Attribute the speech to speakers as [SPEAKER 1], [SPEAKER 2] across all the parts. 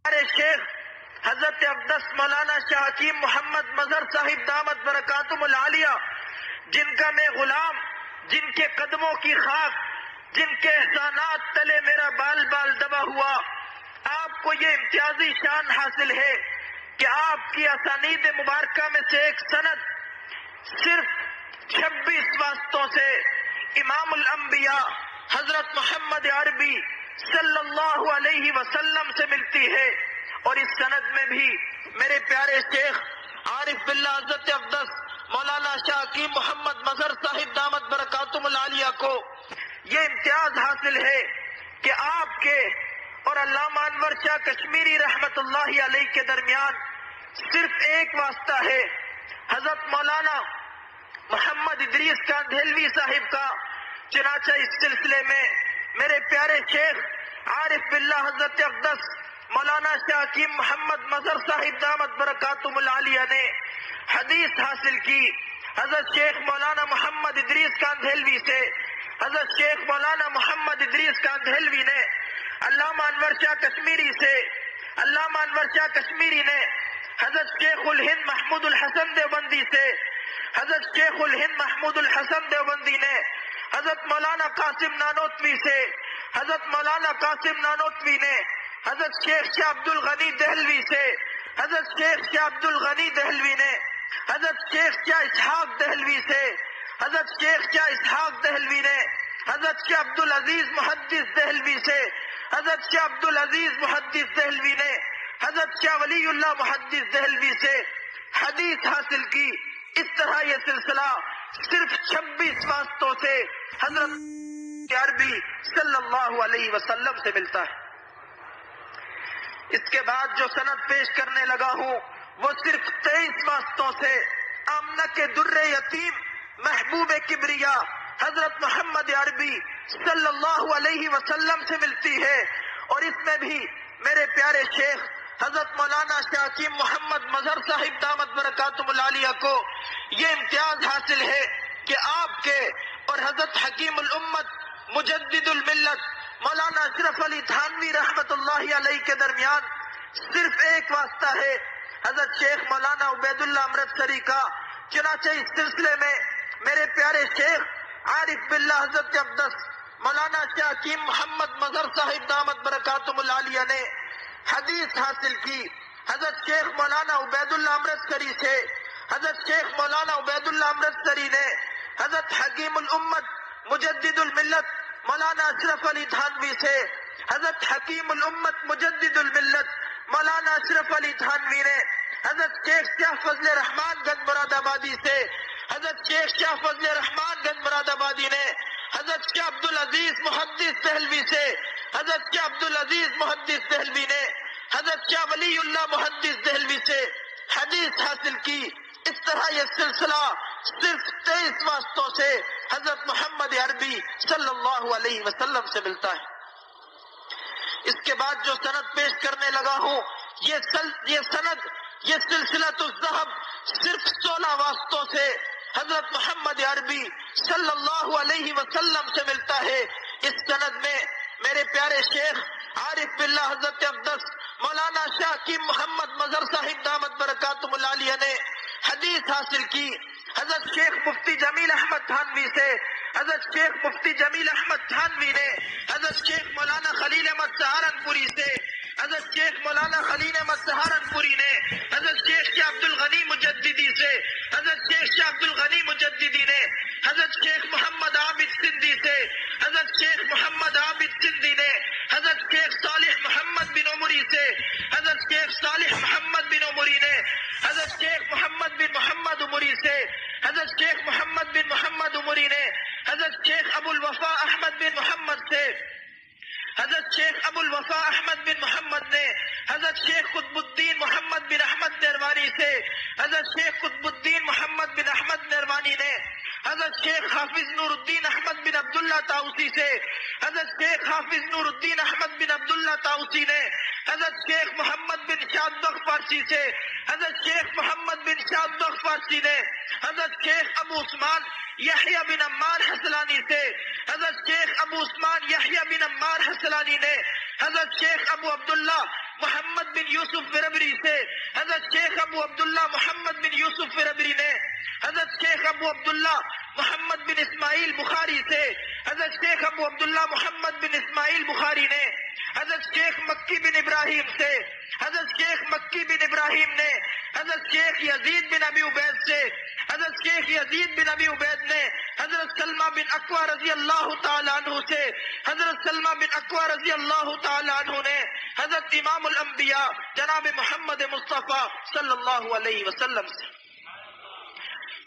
[SPEAKER 1] ہمارے شیخ حضرت اقدس مولانا شاہ حکیم محمد مظہر صاحب دامت برکاتہم العالیہ، جن کا میں غلام، جن کے قدموں کی خاک، جن کے احسانات تلے میرا بال بال دبا ہوا، آپ کو یہ امتیازی شان حاصل ہے کہ آپ کی اسانید مبارکہ میں سے ایک سند صرف 26 واسطوں سے امام الانبیاء حضرت محمد عربی صلی اللہ علیہ وسلم سے ملتی ہے، اور اس سند میں بھی میرے پیارے شیخ عارف باللہ حضرت اقدس مولانا شاہ حکیم محمد مظہر صاحب دامت برکاتہم العالیہ کو یہ امتیاز حاصل ہے کہ آپ کے اور علامہ انور شاہ کشمیری رحمت اللہ علیہ کے درمیان صرف ایک واسطہ ہے، حضرت مولانا محمد ادریس کاندھیلوی صاحب کا۔ چنانچہ اس سلسلے میں میرے پیارے شیخ عارف باللہ حضرت اقدس مولانا شاہ حکیم محمد مظہر صاحب دامت برکاتہم العالیہ نے حدیث حاصل کی حضرت شیخ مولانا محمد ادریس کاندھیلوی سے۔ حضرت شیخ مولانا محمد ادریس کاندھیلوی نے علامہ انور شاہ کشمیری سے، علامہ انور شاہ کشمیری نے حضرت شیخ الہند محمود الحسن دیوبندی سے، حضرت شیخ الہند محمود الحسن دیوبندی نے حضرت مولانا قاسم نانوتوی سے، حضرت مولانا قاسم نانوتوی نے حضرت شیخ شاہ عبد الغنی دہلوی سے، حضرت شیخ شاہ عبد الغنی دہلوی نے حضرت شیخ شاہ اسحاق دہلوی سے، حضرت شیخ شاہ اسحاق دہلوی نے حضرت شاہ عبد العزیز محدث دہلوی سے، حضرت شاہ عبد العزیز محدث دہلوی نے حضرت شاہ ولی اللہ محدث دہلوی سے حدیث حاصل کی۔ اس طرح یہ سلسلہ صرف 26 واسطوں سے حضرت عربی صلی اللہ علیہ وسلم سے ملتا ہے۔ اس کے بعد جو سند پیش کرنے لگا ہوں وہ صرف 23 واسطوں سے آمنہ کے در یتیم محبوب کبریا حضرت محمد عربی صلی اللہ علیہ وسلم سے ملتی ہے، اور اس میں بھی میرے پیارے شیخ حضرت مولانا شاہ حکیم محمد مظہر صاحب دامت برکاتہم العالیہ کو یہ امتیاز حاصل ہے کہ آپ کے اور حضرت حکیم الامت مجدد الملت مولانا اشرف علی تھانوی رحمت اللہ علیہ کے درمیان صرف ایک واسطہ ہے، حضرت شیخ مولانا عبید اللہ امرتسری کا۔ چنانچہ اس سلسلے میں میرے پیارے شیخ عارف باللہ حضرت اقدس مولانا شاہ حکیم محمد مظہر صاحب دامت برکاتہم العالیہ نے حدیث حاصل کی حضرت شیخ مولانا عبید اللہ امرتسری سے۔ حضرت شیخ مولانا عبید اللہ امرتسری نے حضرت حکیم الامت مجدد الملت مولانا اشرف علی تھانوی سے، حضرت حکیم الامت مجدد الملت مولانا اشرف علی تھانوی نے حضرت شیخ شاہ فضل رحمان گنج مراد آبادی سے، حضرت شیخ شاہ فضل رحمان گنج مراد آبادی نے حضرت شاہ عبد العزیز محدث دہلوی سے، حضرت شاہ عبد العزیز محدث دہلوی نے حضرت شاہ ولی اللہ محدث دہلوی سے حدیث حاصل کی۔ اس طرح یہ سلسلہ صرف 23 واسطوں سے حضرت محمد عربی صلی اللہ علیہ وسلم سے ملتا ہے۔ اس کے بعد جو سند پیش کرنے لگا ہوں یہ سند یہ سلسلۃ الذہب صرف 16 واسطوں سے حضرت محمد عربی صلی اللہ علیہ وسلم سے ملتا ہے۔ اس سند میں میرے پیارے شیخ عارف باللہ حضرت اقدس مولانا شاہ حکیم محمد مظہر صاحب دامت برکاتہم العالیہ نے حدیث حاصل کی حضرت شیخ مفتی جمیل احمد تھانوی سے، حضرت شیخ مفتی جمیل احمد تھانوی نے حضرت شیخ مولانا خلیل احمد سہارنپوری سے، حضرت شیخ مولانا خلیل احمد سہارنپوری نے حضرت شیخ شاہ عبد الغنی مجددی سے، حضرت شیخ شاہ عبد الغنی مجددی نے حضرت شیخ محمد عابد سندھی سے، حضرت شیخ محمد عابد سندھی نے حضرت شیخ صالح محمد بن عمری سے، حضرت شیخ صالح محمد بن عمری نے حضرت شیخ محمد بن محمد عمری سے، حضرت شیخ محمد بن محمد عمری نے حضرت شیخ ابو الوفا احمد بن محمد سے، حضرت شیخ ابو الوفا احمد بن محمد نے حضرت شیخ قطب الدین محمد بن احمد نروانی سے، حضرت شیخ قطب الدین محمد بن احمد نروانی نے حضرت شیخ حافظ نور الدین احمد بن عبداللہ طاؤسی سے، حضرت شیخ حافظ نور الدین احمد بن عبداللہ طاؤسی نے حضرت شیخ محمد بن شاد بخش فارسی سے، حضرت شیخ محمد بن شاد بخش فارسی نے حضرت شیخ ابو عثمان یحییٰ بن عمار حسلانی سے، حضرت شیخ ابو عثمان یحییٰ بن عمار حسلانی نے حضرت شیخ ابو عبداللہ محمد بن یوسف فربری سے، حضرت شیخ ابو عبداللہ محمد بن یوسف فربری نے حضرت شیخ ابو عبداللہ محمد بن اسماعیل بخاری سے، حضرت شیخ ابو عبداللہ محمد بن اسماعیل بخاری نے حضرت شیخ مکی بن ابراہیم سے، حضرت شیخ مکی بن ابراہیم نے حضرت شیخ یزید بن ابی عبید سے، حضرت شیخ یزید بن ابی عبید نے حضرت سلمہ بن اکوع رضی اللہ تعالی عنہ سے، حضرت سلمہ بن اکوع رضی اللہ تعالی عنہ نے حضرت امام الانبیاء جناب محمد مصطفیٰ صلی اللہ علیہ وسلم سے۔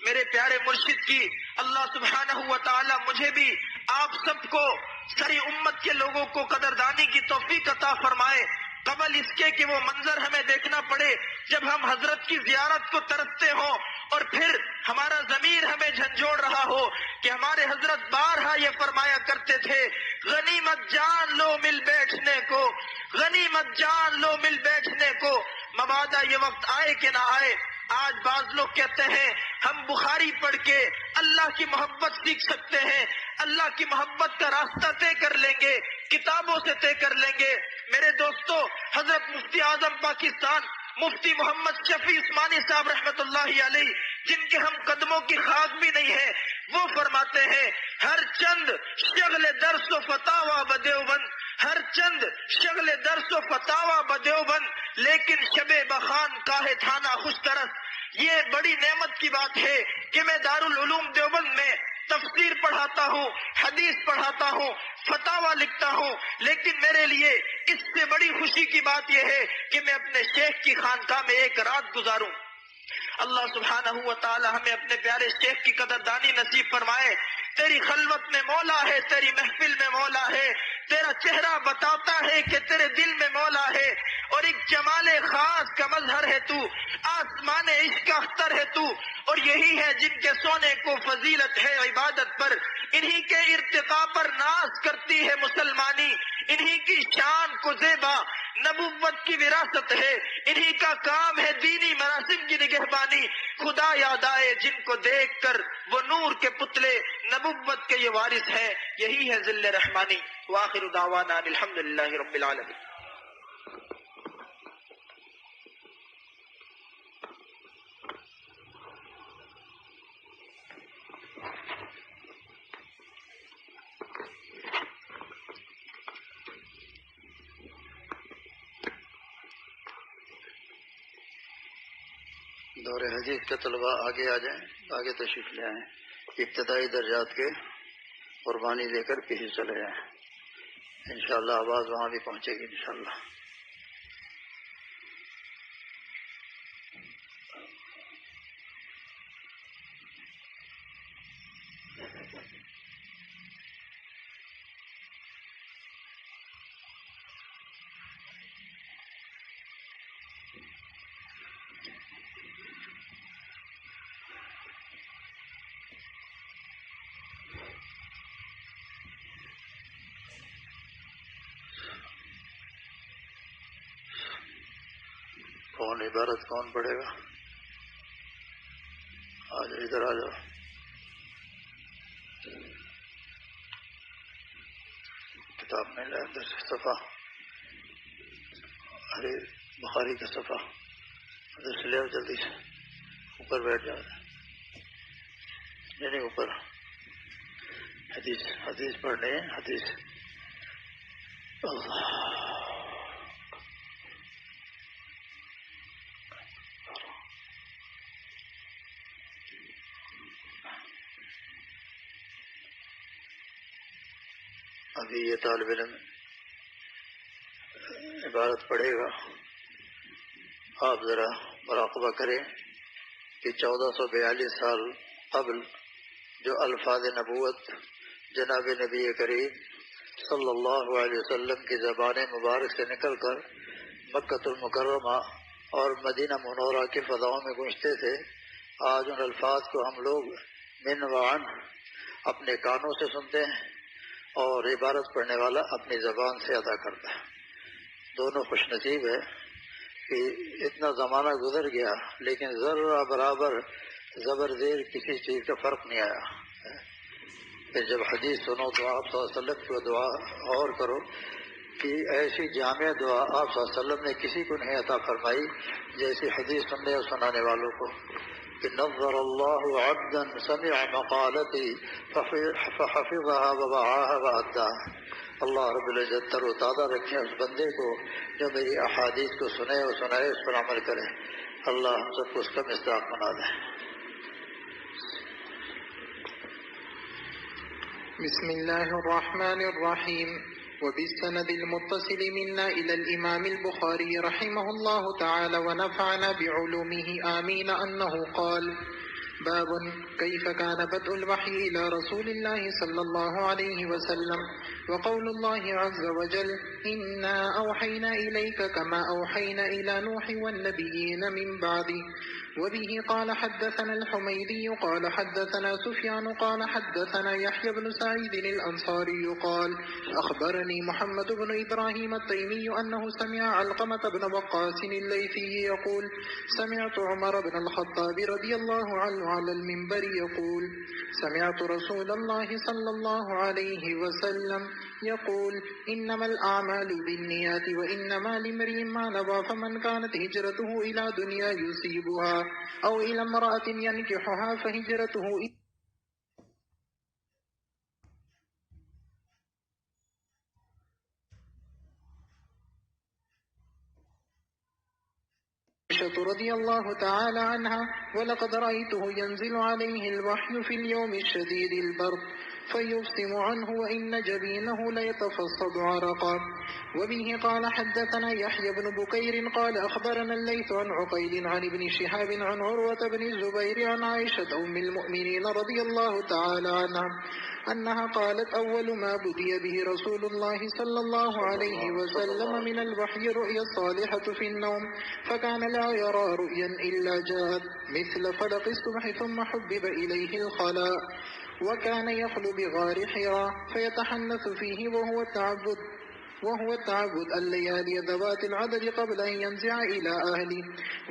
[SPEAKER 1] میرے پیارے مرشد کی اللہ سبحانہ و تعالی مجھے بھی آپ سب کو ساری امت کے لوگوں کو قدردانی کی توفیق عطا فرمائے، قبل اس کے کہ وہ منظر ہمیں دیکھنا پڑے جب ہم حضرت کی زیارت کو ترستے ہوں اور پھر ہمارا ضمیر ہمیں جھنجھوڑ رہا ہو کہ ہمارے حضرت بارہا یہ فرمایا کرتے تھے، غنیمت جان لو مل بیٹھنے کو، غنیمت جان لو مل بیٹھنے کو، مبادا یہ وقت آئے کہ نہ آئے۔ آج بعض لوگ کہتے ہیں ہم بخاری پڑھ کے اللہ کی محبت سیکھ سکتے ہیں، اللہ کی محبت کا راستہ طے کر لیں گے، کتابوں سے طے کر لیں گے۔ میرے دوستو، حضرت مفتی اعظم پاکستان مفتی محمد شفیع عثمانی صاحب رحمت اللہ علیہ، جن کے ہم قدموں کی خاک بھی نہیں ہے، وہ فرماتے ہیں ہر چند شغل درس و فتاوی بدیوبند، ہر چند شغل درس و فتاوی بدیوبند، لیکن شب بخان کاہے تھانہ خوش طرز۔ یہ بڑی نعمت کی بات ہے کہ میں دارالعلوم دیوبند میں تفسیر پڑھاتا ہوں، حدیث پڑھاتا ہوں، فتاوی لکھتا ہوں، لیکن میرے لیے اس سے بڑی خوشی کی بات یہ ہے کہ میں اپنے شیخ کی خانقاہ میں ایک رات گزاروں۔ اللہ سبحانہ و تعالی ہمیں اپنے پیارے شیخ کی قدردانی نصیب فرمائے۔ تیری خلوت میں مولا ہے، تیری محفل میں مولا ہے، تیرا چہرہ بتاتا ہے کہ تیرے دل میں مولا ہے، اور ایک جمال خاص کا مظہر ہے تو، آسمان عشق کا اختر ہے تو، اور یہی ہے جن کے سونے کو فضیلت ہے عبادت پر، انہی کے ارتقاء پر ناز کرتی ہے مسلمانی، انہی کی شان کو زیبا نبوت کی وراثت ہے، انہی کا کام ہے دینی مراسم کی نگہبانی۔ خدا یاد آئے جن کو دیکھ کر وہ نور کے پتلے نبوت کے یہ وارث ہیں، یہی ہے ذل رحمانی۔ وآخر دعوانا الحمدللہ رب العالمین۔
[SPEAKER 2] دور حدیث کے طلباء آگے آ جائیں، آگے تشریف لے آئیں، ابتدائی درجات کے قربانی دے کر پیچھے چلے جائیں، انشاءاللہ آواز وہاں بھی پہنچے گی انشاءاللہ۔ کون عبارت کون پڑھے گا؟ آ جاؤ، ادھر آ جاؤ۔ کتاب میں لے اندر سے صفحہ، ارے بخاری کا صفحہ ادھر سے لے آؤ، جلدی سے اوپر بیٹھ جاؤ، نہیں اوپر حدیث پڑھنے ہیں، حدیث۔ اللہ ابھی یہ طالب علم عبارت پڑھے گا، آپ ذرا مراقبہ کریں کہ 1442 سال قبل جو الفاظ نبوت جناب نبی کریم صلی اللہ علیہ وسلم کی زبان مبارک سے نکل کر مکہ المکرمہ اور مدینہ منورہ کی فضاؤں میں گونجتے تھے، آج ان الفاظ کو ہم لوگ من وعن اپنے کانوں سے سنتے ہیں اور عبارت پڑھنے والا اپنی زبان سے ادا کرتا ہے۔ دونوں خوش نصیب ہے کہ اتنا زمانہ گزر گیا لیکن ذرہ برابر زبر زیر کسی چیز کا فرق نہیں آیا۔ پھر جب حدیث سنو تو آپ صلی اللہ علیہ وسلم کی دعا اور کرو کہ ایسی جامع دعا آپ صلی اللہ علیہ وسلم نے کسی کو نہیں عطا فرمائی جیسی حدیث سننے اور سنانے والوں کو کہ نظر اللہ عبدا سمع مقالتی فحفظها ووعاها وأداها، اللہ رب العزت تر و تازہ رکھے اس بندے کو جو میری احادیث کو سنے اور سنائے، اس پر عمل کرے۔ اللہ ہم سب کو اس کا مصداق بنا دے۔
[SPEAKER 3] بسم الله الرحمن الرحيم. وبالسند المتصل منا إلى الإمام البخاري رحمه الله تعالى ونفعنا بعلومه آمين أنه قال: باب كيف كان بدء الوحي إلى رسول الله صلى الله عليه وسلم، وقول الله عز وجل: إنا أوحينا إليك كما أوحينا إلى نوح والنبيين من بعده. وبه قال حدثنا الحميدي قال حدثنا سفيان قال حدثنا يحيى بن سعيد الأنصاري قال أخبرني محمد بن إبراهيم التيمي أنه سمع علقمة بن وقاص الليثي يقول: سمعت عمر بن الخطاب رضي الله عنه على المنبر يقول: سمعت رسول الله صلى الله عليه وسلم يقول: إنما الأعمال بالنيات وإنما لامرئ ما نوى، فمن كانت هجرته إلى دنيا يصيبها أو إلى امرأة ينكحها فهجرته عائشة رضي الله تعالى عنها: ولقد رأيته ينزل عليه الوحي في اليوم الشديد البرد فيفصم عنه وإن جبينه ليتفصد عرقا. وبه قال حدثنا يحيى بن بكير قال أخبرنا الليث عن عقيل عن ابن شهاب عن عروة بن الزبير عن عائشة أم المؤمنين رضي الله تعالى عنها أنها قالت: أول ما بدي به رسول الله صلى الله عليه وسلم من الوحي رؤيا الصالحة في النوم، فكان لا يرى رؤيا إلا جاءت مثل فلق الصبح ثم حبب إليه الخلاء، وكان يخلو بغار حراء فيتحنث فيه وهو التعبد الليالي ذوات العدد قبل أن ينزع إلى أهله،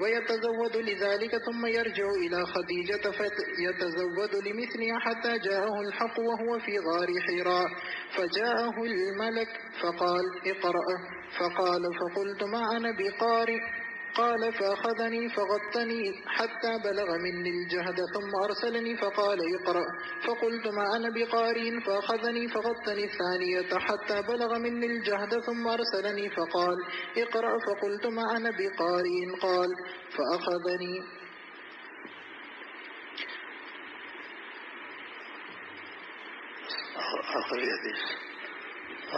[SPEAKER 3] ويتزود لذلك ثم يرجع إلى خديجة فيتزود لمثلها حتى جاءه الحق وهو في غار حراء، فجاءه الملك فقال: اقرأ، فقال: فقلت: ما أنا بقارئ. قال: فأخذني فغطني حتى بلغ مني الجهد ثم أرسلني فقال: اقرأ، فقلت: ما أنا بقارئ. فأخذني فغطني الثانية حتى بلغ مني الجهد ثم أرسلني فقال: اقرأ، فقلت: ما أنا بقارئ. قال: فأخذني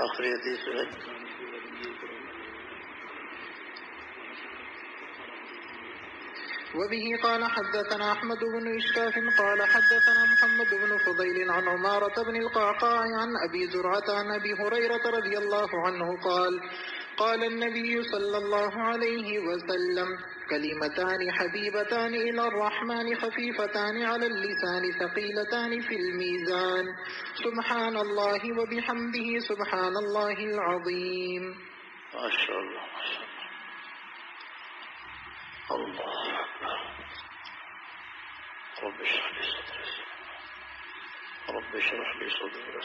[SPEAKER 2] آخری حدیث ہے۔
[SPEAKER 3] وبه قال حدثنا أحمد بن إشكاف قال حدثنا محمد بن فضيل عن عمارة بن القعقاع عن أبي زرعة عن أبي هريرة رضي الله عنه قال: قال النبي صلى الله عليه وسلم: كلمتان حبيبتان إلى الرحمن خفيفتان على اللسان ثقيلتان في الميزان، سبحان الله وبحمده سبحان الله العظيم.
[SPEAKER 2] ما شاء الله ما شاء الله. الله أكبر. رب اشرح لي صدري رب اشرح لي صدري.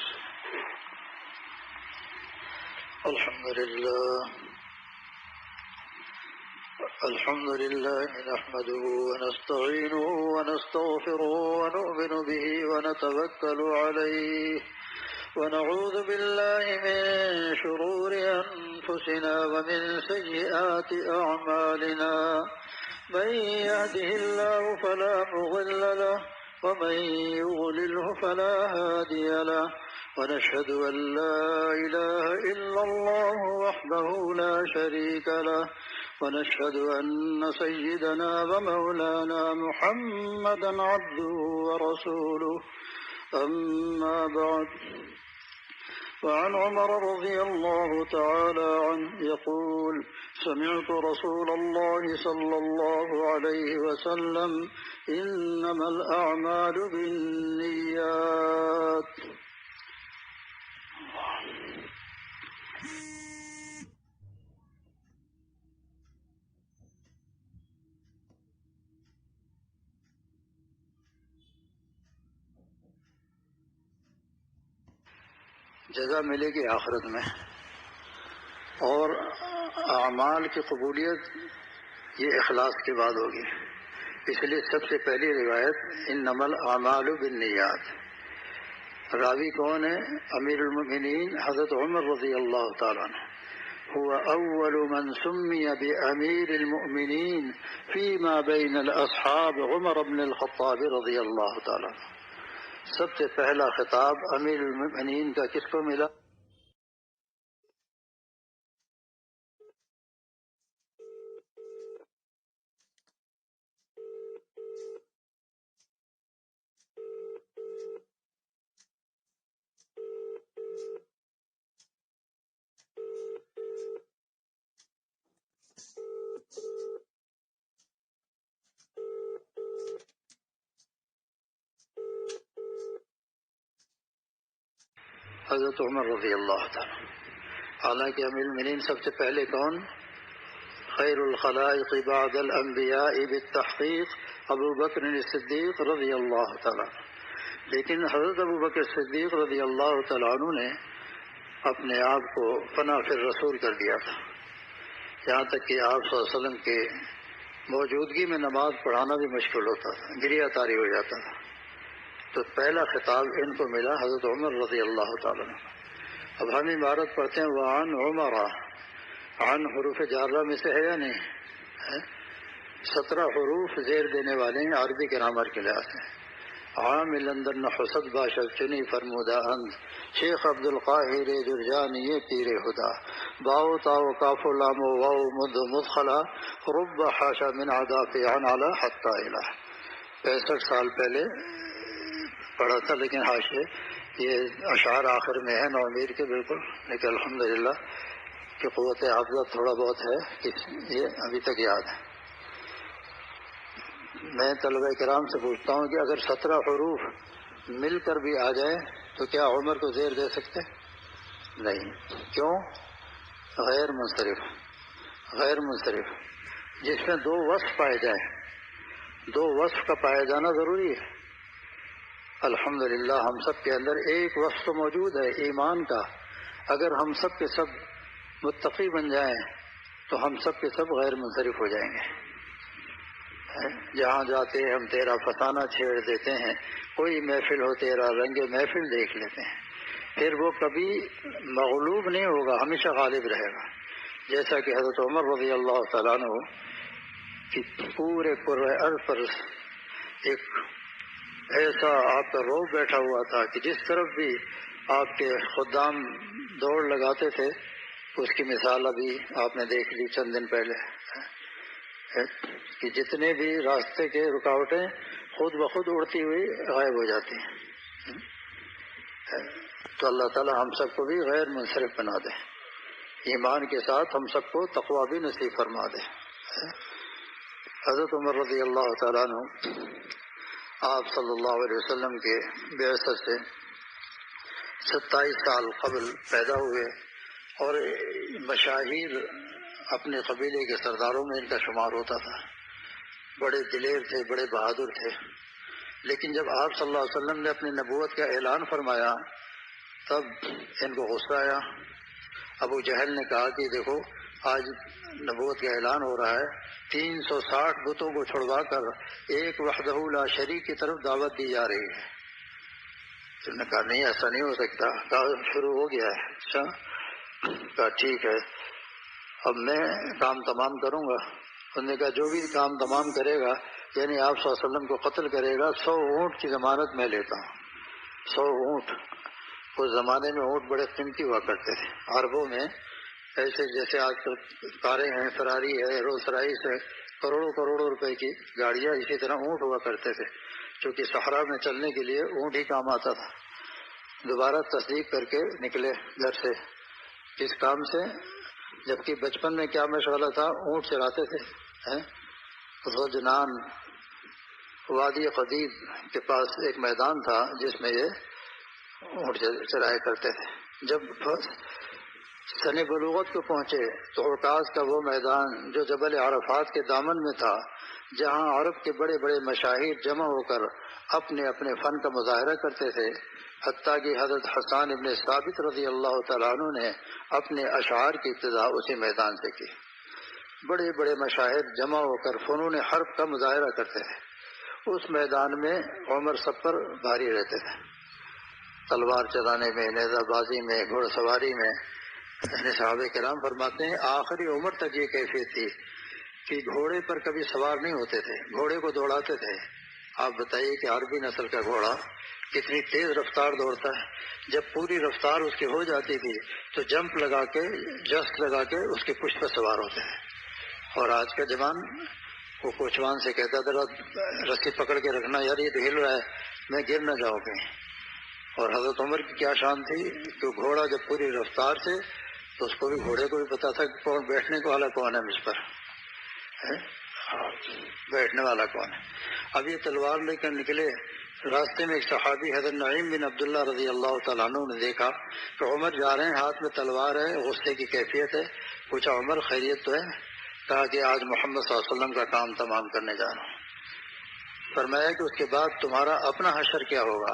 [SPEAKER 2] الحمد لله نحمده ونستعينه ونستغفره ونؤمن به ونتوكل عليه ونعوذ بالله من شرور أنفسنا ومن سيئات أعمالنا، من يهده الله فلا مضل له ومن يضلله فلا هادي له، ونشهد أن لا إله إلا الله وحده لا شريك له، ونشهد أن سيدنا ومولانا محمدا عبده ورسوله. أما بعد، وعن عمر رضي الله تعالى عنه يقول: سمعت رسول الله صلى الله عليه وسلم: إنما الأعمال بالنيات. جزا ملے گی آخرت میں. اور اعمال کی قبولیت یہ اخلاص کے بعد ہوگی. اس لیے سب سے پہلی روایت انما الاعمال بالنیات. راوی کون ہے؟ امیر المؤمنین حضرت عمر رضی اللہ تعالیٰ عنہ. هو اول من سمي بامیر المؤمنین فيما بين الاصحاب عمر بن الخطاب رضی اللہ تعالیٰ عنہ. سب سے پہلا خطاب امیر المؤمنین کا کس کو ملا؟ حضرت عمر رضی اللہ تعالیٰ. حالانکہ امیر المؤمنین سب سے پہلے کون؟ خیر الخلائق بعد الانبیاء بالتحقیق ابو بکر صدیق رضی اللہ تعالیٰ. لیکن حضرت ابو بکر صدیق رضی اللہ تعالیٰ عنہ نے اپنے آپ کو فنا فی الرسول کر دیا تھا، یہاں تک کہ آپ صلی اللہ علیہ وسلم کے موجودگی میں نماز پڑھانا بھی مشکل ہوتا تھا، گریہ طاری ہو جاتا تھا. تو پہلا خطاب ان کو ملا حضرت عمر رضی اللہ تعالیٰ عنہ. اب ہم عبارت پڑھتے ہیں وعن عمر، عن حروف جارہ میں سے ہے یا نہیں ہے؟ 17 حروف زیر دینے والے ہیں عربی گرامر کے لحاظ سے. عامل اندر نحسد باشد چنی فرمودہ اند شیخ عبد القاہر جرجانی پیر خدا باؤ تاؤ کاف لام و واؤ مد مدخلا رب حاشا من عداف عن علا حتی الہ. 65 سال پہلے پڑھا تھا، لیکن حاشے یہ اشعار آخر میں ہے نومیر کے بالکل، لیکن الحمدللہ کہ قوت حافظہ تھوڑا بہت ہے کہ یہ ابھی تک یاد ہے. میں طلبہ کرام سے پوچھتا ہوں کہ اگر 17 حروف مل کر بھی آ جائیں تو کیا عمر کو زیر دے سکتے؟ نہیں. کیوں؟ غیر منصرف. غیر منصرف جس میں 2 وصف پائے جائیں، 2 وصف کا پایا جانا ضروری ہے. الحمدللہ ہم سب کے اندر ایک وصف تو موجود ہے ایمان کا. اگر ہم سب کے سب متقی بن جائیں تو ہم سب کے سب غیر منصرف ہو جائیں گے. جہاں جاتے ہم تیرا فسانہ چھیڑ دیتے ہیں، کوئی محفل ہو تیرا رنگ محفل دیکھ لیتے ہیں. پھر وہ کبھی مغلوب نہیں ہوگا، ہمیشہ غالب رہے گا. جیسا کہ حضرت عمر رضی اللہ تعالیٰ عنہ کہ پورے ارض پر ایک ایسا آپ کا روب بیٹھا ہوا تھا کہ جس طرف بھی آپ کے خدام دوڑ لگاتے تھے، اس کی مثال ابھی آپ نے دیکھ لی چند دن پہلے کہ جتنے بھی راستے کے رکاوٹیں خود بخود اڑتی ہوئی غائب ہو جاتی ہیں. تو اللہ تعالی ہم سب کو بھی غیر منصرف بنا دے، ایمان کے ساتھ ہم سب کو تقویٰ بھی نصیب فرما دے. حضرت عمر رضی اللہ تعالیٰ عنہ آپ صلی اللہ علیہ وسلم کے بعثت سے 27 سال قبل پیدا ہوئے، اور مشاہیر اپنے قبیلے کے سرداروں میں ان کا شمار ہوتا تھا. بڑے دلیر تھے، بڑے بہادر تھے. لیکن جب آپ صلی اللہ علیہ وسلم نے اپنی نبوت کا اعلان فرمایا تب ان کو غصہ آیا. ابو جہل نے کہا کہ دیکھو آج نبوت کا اعلان ہو رہا ہے، 360 بتوں کو چھڑوا کر ایک وحدہ لا شریک کی طرف دعوت دی جا رہی ہے. انہوں نے کہا نہیں ایسا نہیں ہو سکتا. کہا شروع ہو گیا ہے. اچھا، کہا ٹھیک ہے اب میں کام تمام کروں گا. انہوں نے کہا جو بھی کام تمام کرے گا، یعنی آپ صلی اللہ علیہ وسلم کو قتل کرے گا، 100 اونٹ کی ضمانت میں لیتا ہوں. 100 اونٹ. اس زمانے میں اونٹ بڑے قیمتی ہوا کرتے تھے. عربوں میں ایسے جیسے آج کل کاریں ہیں، فراری ہے، رولس رائس ہے، کروڑوں کروڑوں روپے کی گاڑیاں، اسی طرح اونٹ ہوا کرتے تھے. چونکہ صحرا میں چلنے کے لیے اونٹ ہی کام آتا تھا. دوبارہ تصدیق کر کے نکلے گھر سے. کس کام سے؟ جبکہ بچپن میں کیا مشغلہ تھا؟ اونٹ چراتے تھے. غجنان وادی قدید کے پاس ایک میدان تھا جس میں یہ اونٹ چرایا کرتے تھے. جب سن بلوغت کو پہنچے تو عکاظ کا وہ میدان جو جبل عرفات کے دامن میں تھا، جہاں عرب کے بڑے بڑے مشاہیر جمع ہو کر اپنے اپنے فن کا مظاہرہ کرتے تھے، حتیٰ کہ حضرت حسان ابن ثابت رضی اللہ تعالیٰ عنہ نے اپنے اشعار کی ابتدا اسی میدان سے کی۔ بڑے بڑے مشاہد جمع ہو کر فنون حرب کا مظاہرہ کرتے تھے۔ اس میدان میں عمر سب پر بھاری رہتے تھے، تلوار چلانے میں، نیزہ بازی میں، گھوڑ سواری میں۔ صحابہ کرام فرماتے ہیں آخری عمر تک یہ کیفیت تھی کہ گھوڑے پر کبھی سوار نہیں ہوتے تھے، گھوڑے کو دوڑاتے تھے۔ آپ بتائیے کہ عربی نسل کا گھوڑا کتنی تیز رفتار دوڑتا ہے۔ جب پوری رفتار اس کی ہو جاتی تھی تو جمپ لگا کے، جسٹ لگا کے اس کے پشت پر سوار ہوتے ہیں۔ اور آج کا جوان وہ کوچوان سے کہتا ذرا رسی پکڑ کے رکھنا یار، یہ تو ہل رہا ہے، میں گر نہ جاؤں گی۔ اور حضرت عمر کی کیا شان تھی کہ گھوڑا جب پوری رفتار سے، تو اس کو بھی، گھوڑے کو بھی پتا تھا کہ کون بیٹھنے کو والا کون ہے مجھ پر، بیٹھنے والا کون ہے۔ اب یہ تلوار لے کر نکلے، راستے میں ایک صحابی حضرت نعیم بن عبداللہ رضی اللہ تعالیٰ عنہ نے دیکھا کہ عمر جا رہے ہیں، ہاتھ میں تلوار ہے، غصے کی کیفیت ہے۔ پوچھا عمر خیریت تو ہے؟ کہا کہ آج محمد صلی اللہ علیہ وسلم کا کام تمام کرنے جا رہا ہوں۔ فرمایا کہ اس کے بعد تمہارا اپنا حشر کیا ہوگا؟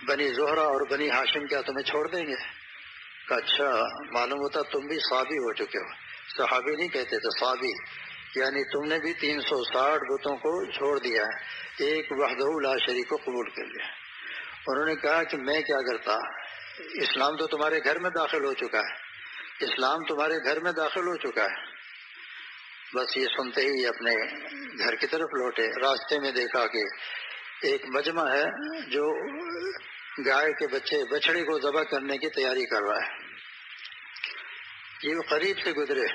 [SPEAKER 2] بنی زہرہ اور بنی ہاشم کیا تمہیں چھوڑ دیں گے؟ کہ اچھا، معلوم ہوتا تم بھی صحابی ہو چکے ہو۔ صحابی نہیں کہتے تھے، صحابی، یعنی تم نے بھی 360 بتوں کو چھوڑ دیا ہے، ایک وحدہ لا شریک کو قبول کر لیا۔ انہوں نے کہا کہ میں کیا کرتا، اسلام تو تمہارے گھر میں داخل ہو چکا ہے، اسلام تمہارے گھر میں داخل ہو چکا ہے۔ بس یہ سنتے ہی اپنے گھر کی طرف لوٹے۔ راستے میں دیکھا کہ ایک مجمع ہے جو گائے کے بچڑے کو ذبح کرنے کی تیاری کر رہا ہے۔ یہ قریب سے گزرے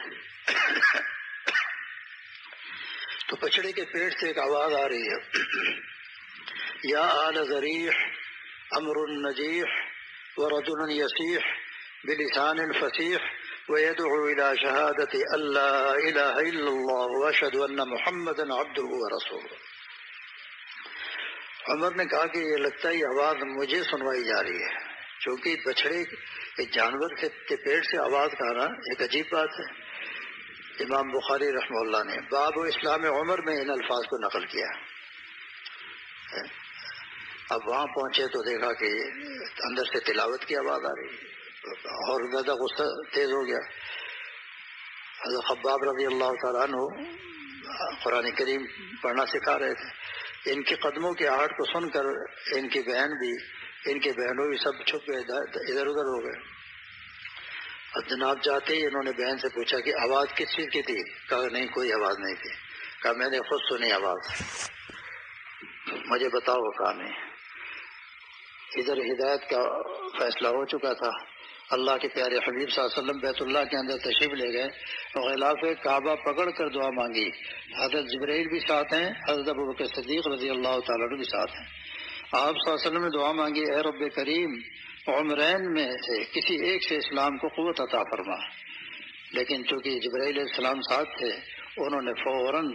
[SPEAKER 2] تو بچڑے کے پیٹ سے ایک آواز آ رہی ہے، یا آل ذریح امر نجیح ورجل یسیح بلسان فصیح ويدعو إلى شهادة أن لا إله إلا الله وأشهد أن محمدا عبده ورسوله۔ عمر نے کہا کہ یہ لگتا ہے یہ آواز مجھے سنوائی جا رہی ہے، چونکہ بچڑے ایک جانور کے پیٹ سے آواز کا آنا ایک عجیب بات ہے۔ امام بخاری رحمہ اللہ نے باب اسلام عمر میں ان الفاظ کو نقل کیا۔ اب وہاں پہنچے تو دیکھا کہ اندر سے تلاوت کی آواز آ رہی ہے، اور زیادہ غصہ تیز ہو گیا۔ حضرت خباب رضی اللہ تعالیٰ عنہ قرآن کریم پڑھنا سکھا رہے تھے۔ ان کے قدموں کی آہٹ کو سن کر ان کی بہن بھی، ان کے بہنوں بھی سب چھپ گئے، ادھر ادھر ہو گئے۔ اب جناب جاتے ہی انہوں نے بہن سے پوچھا کہ آواز کس چیز کی تھی؟ کہا نہیں کوئی آواز نہیں تھی۔ کہا میں نے خود سنی آواز، مجھے بتاؤ کام ہے۔ ادھر ہدایت کا فیصلہ ہو چکا تھا۔ اللہ کے پیارے حبیب صلی اللہ علیہ وسلم بیت اللہ کے اندر تشریف لے گئے، غلاف کعبہ پکڑ کر دعا مانگی۔ حضرت جبرائیل بھی ساتھ ہیں، حضرت ابوبکر صدیق رضی اللہ تعالیٰ عنہ بھی ساتھ ہیں۔ آپ صلی اللہ علیہ وسلم نے دعا مانگی، اے رب کریم عمرین میں سے کسی ایک سے اسلام کو قوت عطا فرما۔ لیکن چونکہ جبرائیل علیہ السلام ساتھ تھے، انہوں نے فوراً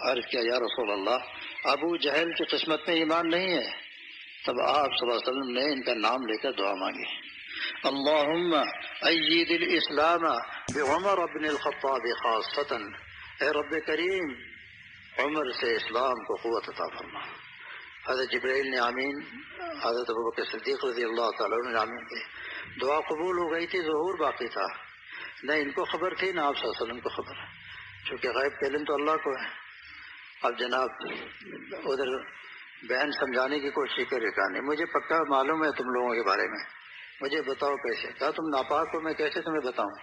[SPEAKER 2] عرض کیا یا رسول اللہ، ابو جہل کی قسمت میں ایمان نہیں ہے۔ تب آپ صلی اللہ علیہ وسلم نے ان کا نام لے کر دعا مانگی، اللہم ایید الاسلام بعمر بن الخطاب خاصتا، اے رب کریم عمر سے اسلام کو قوت عطا فرما۔ حضرت جبرائیل نے آمین، حضرت ابوبکر صدیق رضی اللہ تعالیٰ عنہ نے آمین کی۔ دعا قبول ہو گئی تھی، ظہور باقی تھا، نہ ان کو خبر تھی نہ آپ صلی اللہ علیہ وسلم کو خبر، چونکہ غیب کا علم تو اللہ کو ہے۔ اب جناب ادھر بہن سمجھانے کی کوشش کرے، کہا نہیں مجھے پکا معلوم ہے تم لوگوں کے بارے میں، مجھے بتاؤ کیسے۔ کہا تم ناپاک ہو، میں کیسے تمہیں بتاؤں؟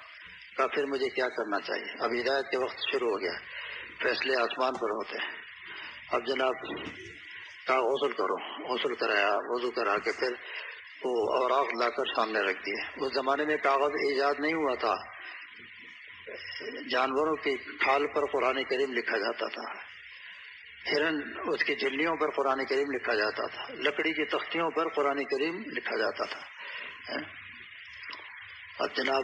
[SPEAKER 2] کہا پھر مجھے کیا کرنا چاہیے؟ اب ہدایت کے وقت شروع ہو گیا، فیصلے آسمان پر ہوتے ہیں۔ اب جناب کہا غسل کرو، غسل کرایا، وضو کرا کے پھر وہ اوراق لا کر سامنے رکھ دیے۔ اس زمانے میں کاغذ ایجاد نہیں ہوا تھا، جانوروں کی کھال پر قرآن کریم لکھا جاتا تھا، ہرن اس کی جھلیوں پر قرآن کریم لکھا جاتا تھا، لکڑی کی تختیوں پر قرآن کریم لکھا جاتا تھا۔ اور جناب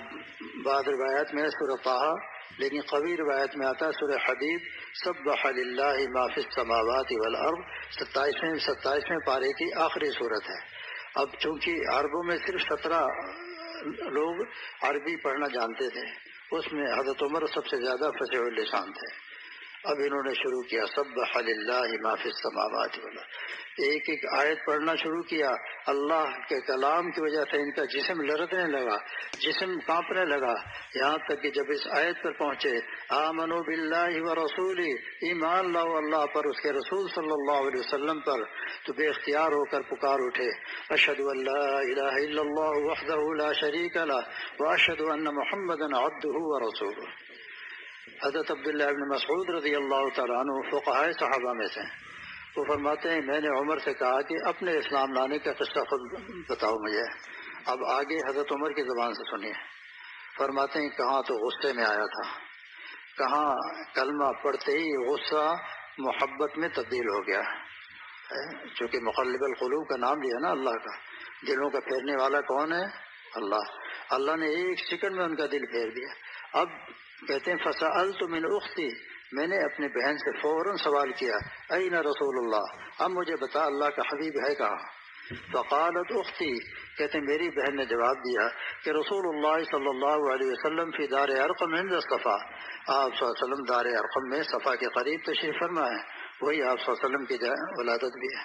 [SPEAKER 2] بعض روایت میں سورہ طٰہٰ، لیکن قوی روایت میں آتا ہے سورہ حدید، سبح للہ ما فی السماوات والارض، 27ویں پارے کی آخری صورت ہے۔ اب چونکہ عربوں میں صرف 17 لوگ عربی پڑھنا جانتے تھے، اس میں حضرت عمر سب سے زیادہ فصیح اللسان تھے۔ اب انہوں نے شروع کیا سبح للہ ما فی السماوات والارض، ایک ایک آیت پڑھنا شروع کیا۔ اللہ کے کلام کی وجہ سے ان کا جسم لرزنے لگا، جسم کانپنے لگا، یہاں تک کہ جب اس آیت پر پہنچے آمنوا باللہ ورسولہ، ایمان لاؤ اللہ پر، اس کے رسول صلی اللہ علیہ وسلم پر، تو بے اختیار ہو کر پکار اٹھے اشہد ان لا الہ الا اللہ وحدہ لا شریک لہ واشہد ان محمدا عبدہ ورسولہ۔ حضرت عبداللہ ابن مسعود رضی اللہ تعالیٰ عنہ فقہائے صحابہ میں سے، وہ فرماتے ہیں میں نے عمر سے کہا کہ اپنے اسلام لانے کا قصہ خود بتاؤ مجھے۔ اب آگے حضرت عمر کی زبان سے سنیے۔ فرماتے ہیں کہاں تو غصے میں آیا تھا، کہاں کلمہ پڑھتے ہی غصہ محبت میں تبدیل ہو گیا، چونکہ مقلب القلوب کا نام لیا نا اللہ کا، دلوں کا پھیرنے والا کون ہے؟ اللہ۔ اللہ نے ایک سیکنڈ میں ان کا دل پھیر دیا۔ اب کہتے ہیں فسألت من اختی، میں نے اپنے بہن سے فوراً سوال کیا این رسول اللہ، اب مجھے بتا اللہ کا حبیب ہے کہاں؟ فقالت اختی، کہتے ہیں میری بہن نے جواب دیا کہ رسول اللہ صلی اللہ علیہ وسلم فی دار ارقم عند الصفا، آپ صلی اللہ علیہ وسلم دار ارقم میں صفا کے قریب تشریف فرما ہے، وہی آپ صلی اللہ علیہ وسلم کی ولادت بھی ہے۔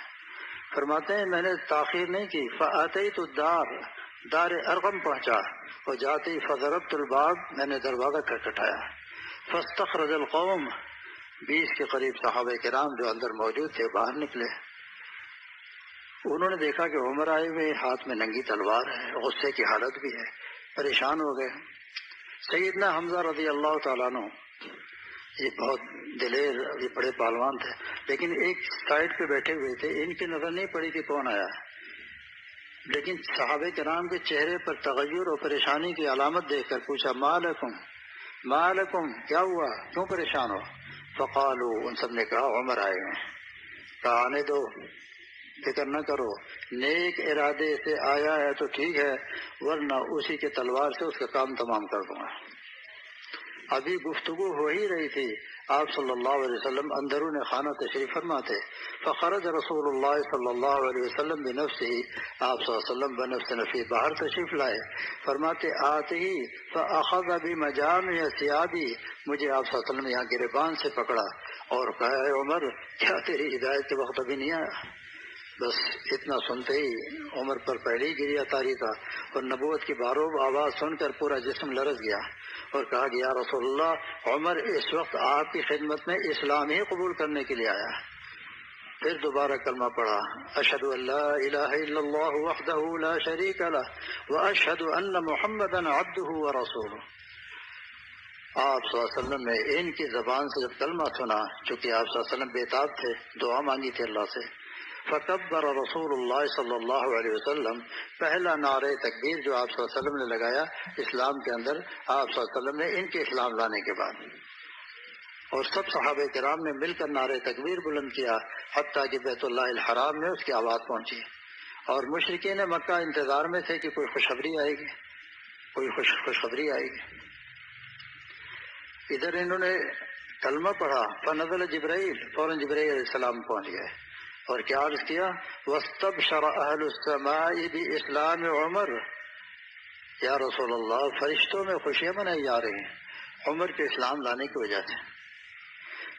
[SPEAKER 2] فرماتے ہیں میں نے تاخیر نہیں کی، فاتیت الدار، دار ارقم پہنچا، اور جاتے ہی فضربت الباب، میں نے دروازہ کھٹکھٹایا، فاستخرج القوم، 20 کے قریب صحابہ کرام جو اندر موجود تھے باہر نکلے۔ انہوں نے دیکھا کہ عمر آئے ہوئے، ہاتھ میں ننگی تلوار ہے، غصے کی حالت بھی ہے، پریشان ہو گئے۔ سیدنا حمزہ رضی اللہ تعالیٰ عنہ یہ بہت دلیر، یہ بڑے پہلوان تھے، لیکن ایک سائڈ پہ بیٹھے ہوئے تھے، ان کی نظر نہیں پڑی کہ کون آیا، لیکن صحابہ کرام کے چہرے پر تغیر اور پریشانی کی علامت دیکھ کر پوچھا ما لکم، کیا ہوا، کیوں پریشان ہو؟ فقالوا، ان سب نے کہا عمر آئے ہیں۔ کہا آنے دو، فکر نہ کرو، نیک ارادے سے آیا ہے تو ٹھیک ہے، ورنہ اسی کے تلوار سے اس کا کام تمام کر دوں گا۔ ابھی گفتگو ہو ہی رہی تھی، آپ صلی اللہ علیہ وسلم اندرون خانہ تشریف فرما تھے۔ فخرج رسول اللہ صلی اللہ علیہ وسلم بنفسہ، آپ صلی اللہ علیہ وسلم بنفس نفیس باہر تشریف لائے۔ فرماتے آتے ہی فاخذ بمجامع ثیابی، مجھے آپ صلی اللہ علیہ وسلم نے یہاں گریبان سے پکڑا اور کہا اے عمر، کیا تیری ہدایت کے وقت ابھی نہیں آیا؟ بس اتنا سنتے ہی عمر پر پہلے ہی گریا طاری تھا، اور نبوت کی باروب آواز سن کر پورا جسم لرز گیا، اور کہا کہ یا رسول اللہ، عمر اس وقت آپ کی خدمت میں اسلام ہی قبول کرنے کے لیے آیا۔ پھر دوبارہ کلمہ پڑھا، اشہد ان لا الہ الا اللہ وحدہ لا شریک لہ واشہد ان محمدا عبدہ ورسولہ۔ آپ صلی اللہ علیہ وسلم نے ان کی زبان سے جب کلمہ سنا، چونکہ آپ صلی اللہ علیہ وسلم بےتاب تھے، دعا مانگی تھی اللہ سے، فکبر رسول اللہ صلی اللہ علیہ وسلم، پہلا نعرہ تکبیر جو آپ صلی اللہ علیہ وسلم نے لگایا اسلام کے اندر، آپ صلی اللہ علیہ وسلم نے ان کے اسلام لانے کے بعد، اور سب صحابہ کرام نے مل کر نعرہ تکبیر بلند کیا، حتیٰ کہ بیت اللہ الحرام میں اس کی آواز پہنچی، اور مشرکین مکہ انتظار میں تھے کہ کوئی خوشخبری آئے گی، کوئی خوشخبری آئے گی۔ ادھر انہوں نے کلمہ پڑھا، فنزل جبرائیل، فوراً جبرائیل علیہ السلام پہنچ گئے، اور کیا عرض کیا، واستبشر اہل السماء باسلام عمر، یا رسول اللہ، فرشتوں میں خوشیاں منائی جا رہی ہیں عمر کے اسلام لانے کی وجہ سے۔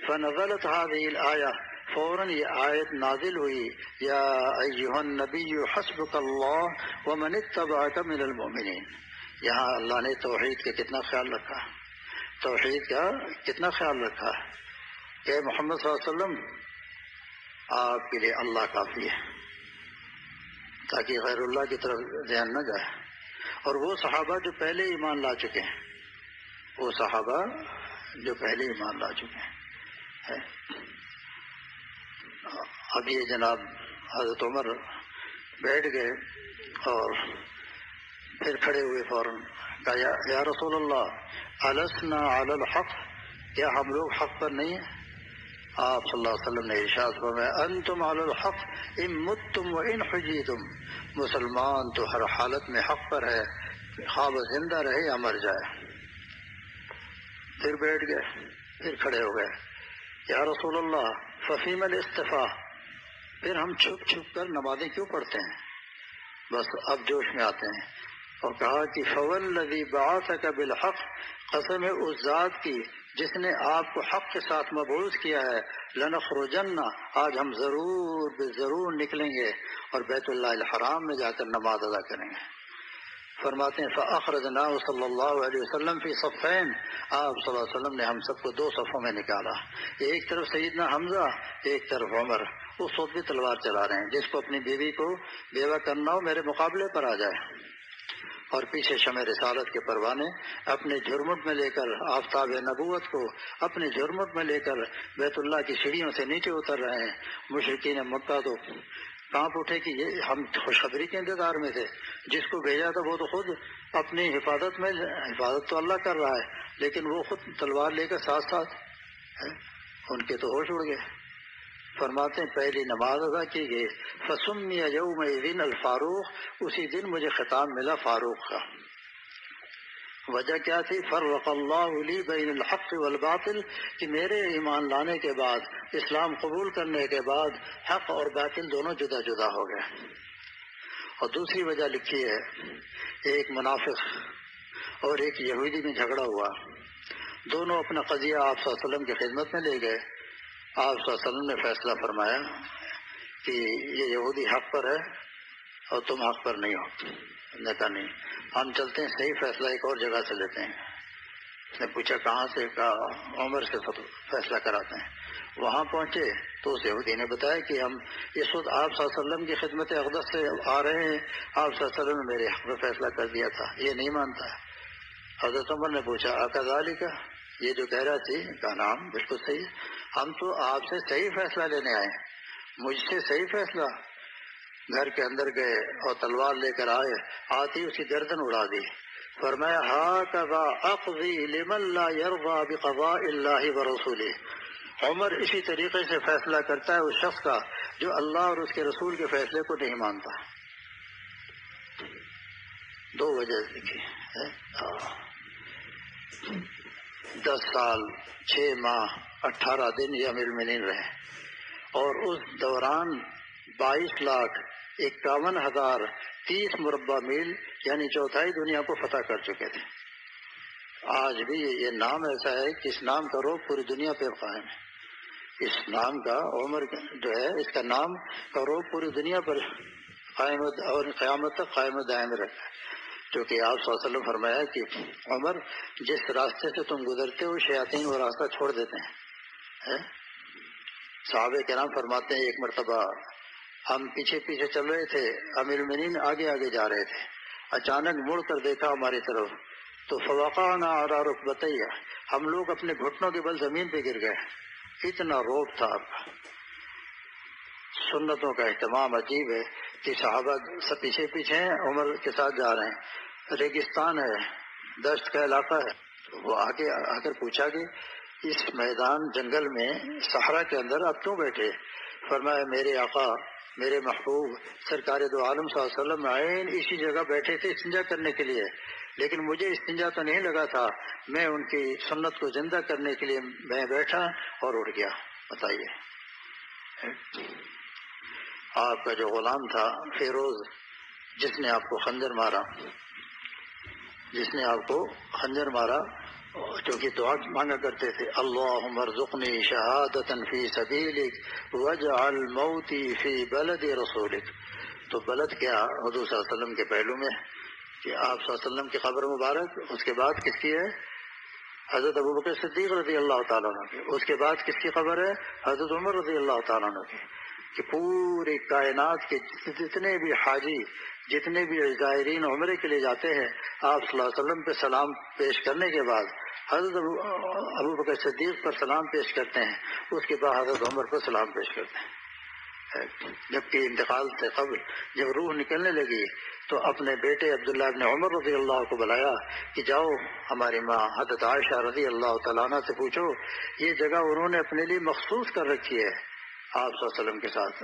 [SPEAKER 2] فنزلت هذه الآیہ، فوراً یہ آیت نازل ہوئی، یا ایھا النبی حسبک اللہ ومن اتبعک من المؤمنین۔ یہاں اللہ نے توحید کا کتنا خیال رکھا، توحید کا کتنا خیال رکھا کہ محمد صلی اللہ علیہ وسلم آپ کے لیے اللہ کافی ہے، تاکہ غیر اللہ کی طرف ذہن نہ جائے۔ اور وہ صحابہ جو پہلے ایمان لا چکے ہیں، وہ صحابہ جو پہلے ایمان لا چکے ہیں۔ اب یہ جناب حضرت عمر بیٹھ گئے اور پھر کھڑے ہوئے، فوراً کہا یا رسول اللہ، السنا علی الحق، کیا ہم لوگ حق پر نہیں ہیں؟ آپ صلی اللہ علیہ وسلم نے ارشاد فرمایا انتم علی الحق ان متم و ان حییتم، مسلمان تو ہر حالت میں حق پر ہے، خواہ وہ زندہ رہے یا مر جائے۔ پھر بیٹھ گئے، پھر کھڑے ہو گئے، یا رسول اللہ ففیم الاستفاء، پھر ہم چھپ چھپ کر نمازیں کیوں پڑھتے ہیں؟ بس اب جوش میں آتے ہیں، اور کہا کہ فوالذی بعثک بالحق، قسم اس ذات کی جس نے آپ کو حق کے ساتھ مبعوث کیا ہے، لنخرجن، آج ہم ضرور بے ضرور نکلیں گے اور بیت اللہ الحرام میں جا کر نماز ادا کریں گے۔ فرماتے ہیں فاخرجناه صلی اللہ علیہ وسلم فی صفین، آپ صلی اللہ علیہ وسلم نے ہم سب کو دو صفوں میں نکالا، ایک طرف سیدنا حمزہ، ایک طرف عمر، اس وقت بھی تلوار چلا رہے ہیں، جس کو اپنی بیوی کو بیوہ کرنا ہو میرے مقابلے پر آ جائے، اور پیچھے شمع رسالت کے پروانے اپنے جھرمٹ میں لے کر آفتاب نبوت کو اپنے جھرمٹ میں لے کر بیت اللہ کی سیڑھیوں سے نیچے اتر رہے ہیں۔ مشرکین مکہ تو کانپ اٹھے کہ یہ ہم خوشخبری کے انتظار میں تھے، جس کو بھیجا تھا وہ تو خود اپنی حفاظت تو اللہ کر رہا ہے، لیکن وہ خود تلوار لے کر ساتھ ساتھ ان کے تو ہوش اڑ گئے۔ فرماتے ہیں پہلی نماز ادا کی گئی، فسمی یومئذ الفاروق، اسی دن مجھے خطاب ملا فاروق کا۔ وجہ کیا تھی؟ فرق اللہ لی بین الحق والباطل، کہ میرے ایمان لانے کے بعد، اسلام قبول کرنے کے بعد حق اور باطل دونوں جدا جدا ہو گئے۔ اور دوسری وجہ لکھی ہے، ایک منافق اور ایک یہودی میں جھگڑا ہوا، دونوں اپنا قضیہ آپ صلی اللہ علیہ وسلم کی خدمت میں لے گئے۔ آپ صلی اللہ علیہ وسلم نے فیصلہ فرمایا کہ یہ یہودی حق پر ہے اور تم حق پر نہیں ہو۔ نے کہا نہیں، ہم چلتے ہیں، صحیح فیصلہ ایک اور جگہ سے لیتے ہیں۔ اس نے پوچھا کہاں سے؟ کہا عمر سے فیصلہ کراتے ہیں۔ وہاں پہنچے تو اس یہودی نے بتایا کہ ہم اس وقت آپ صلی اللہ علیہ وسلم کی خدمت اقدس سے آ رہے ہیں، آپ صلی اللہ علیہ وسلم نے میرے حق میں فیصلہ کر دیا تھا، یہ نہیں مانتا ہے۔ حضرت عمر نے پوچھا اکذالک، یہ جو کہہ رہا تھی؟ کہا نام بالکل صحیح، ہم تو آپ سے صحیح فیصلہ لینے آئے، مجھ سے صحیح فیصلہ۔ گھر کے اندر گئے اور تلوار لے کر آئے، آتی اس کی گردن اڑا دی۔ فرمایا ہاکذا اقضی لمن لا یرضی بقضاء اللہ ورسولہ، عمر اسی طریقے سے فیصلہ کرتا ہے اس شخص کا جو اللہ اور اس کے رسول کے فیصلے کو نہیں مانتا۔ دو وجہ دیکھی، 10 سال 6 ماہ 18 دن یہ امیر المومنین رہے، اور اس دوران 22,51,030 مربع میل یعنی چوتھائی دنیا کو فتح کر چکے تھے۔ آج بھی یہ نام ایسا ہے کہ اس نام کا روپ پوری دنیا پہ قائم ہے۔ اس نام کا عمر جو ہے، اس کا نام کا روپ پوری دنیا پر قائم اور قیامت تک قائم و دائم رہتا ہے، کیونکہ آپ صلی اللہ علیہ وسلم فرمایا کہ عمر جس راستے سے تم گزرتے ہو شیاطین وہ راستہ چھوڑ دیتے ہیں۔ صحابہ کرام فرماتے ہیں ایک مرتبہ ہم پیچھے پیچھے چل رہے تھے، امیر المومنین آگے آگے جا رہے تھے، اچانک مڑ کر دیکھا ہماری طرف تو فوقعنا علی رکبتیہ، ہم لوگ اپنے گھٹنوں کے بل زمین پہ گر گئے، اتنا روب تھا۔ سنتوں کا اہتمام عجیب ہے کہ صحابہ سب پیچھے پیچھے ہیں، عمر کے ساتھ جا رہے ہیں، ریگستان ہے، دشت کا علاقہ ہے۔ وہ آگے آ کر پوچھا کہ اس میدان جنگل میں صحرا کے اندر آپ کیوں بیٹھے؟ فرمایا میرے آقا، میرے محبوب سرکار دو عالم صلی اللہ علیہ وسلم عین اسی جگہ بیٹھے تھے استنجا کرنے کے لیے، لیکن مجھے استنجا تو نہیں لگا تھا، میں ان کی سنت کو زندہ کرنے کے لیے میں بیٹھا اور اٹھ گیا۔ بتائیے، آپ کا جو غلام تھا فیروز، جس نے آپ کو خنجر مارا، کیونکہ دعا مانگا کرتے تھے اللہم ارزقنی شہادتا فی سبیلک واجعل موتی فی بلد رسولک۔ تو بلد کیا حضور صلی اللہ علیہ وسلم کے پہلو میں کہ آپ صلی اللہ علیہ وسلم کی قبر مبارک، اس کے بعد کس کی ہے؟ حضرت ابوبکر صدیق رضی اللہ تعالیٰ عنہ کی، اس کے بعد کس کی قبر ہے؟ حضرت عمر رضی اللہ تعالیٰ عنہ کی۔ کہ پوری کائنات کے جتنے بھی حاجی، جتنے بھی زائرین عمرے کے لیے جاتے ہیں، آپ صلی اللہ علیہ وسلم پہ سلام پیش کرنے کے بعد حضرت ابوبکر صدیق پر سلام پیش کرتے ہیں، اس کے بعد حضرت عمر پر سلام پیش کرتے ہیں۔ جبکہ انتقال سے قبل جب روح نکلنے لگی تو اپنے بیٹے عبداللہ ابن عمر رضی اللہ کو بلایا کہ جاؤ ہماری ماں حضرت عائشہ رضی اللہ تعالیٰ عنہ سے پوچھو، یہ جگہ انہوں نے اپنے لیے مخصوص کر رکھی ہے، آپ صلی اللہ علیہ وسلم کے ساتھ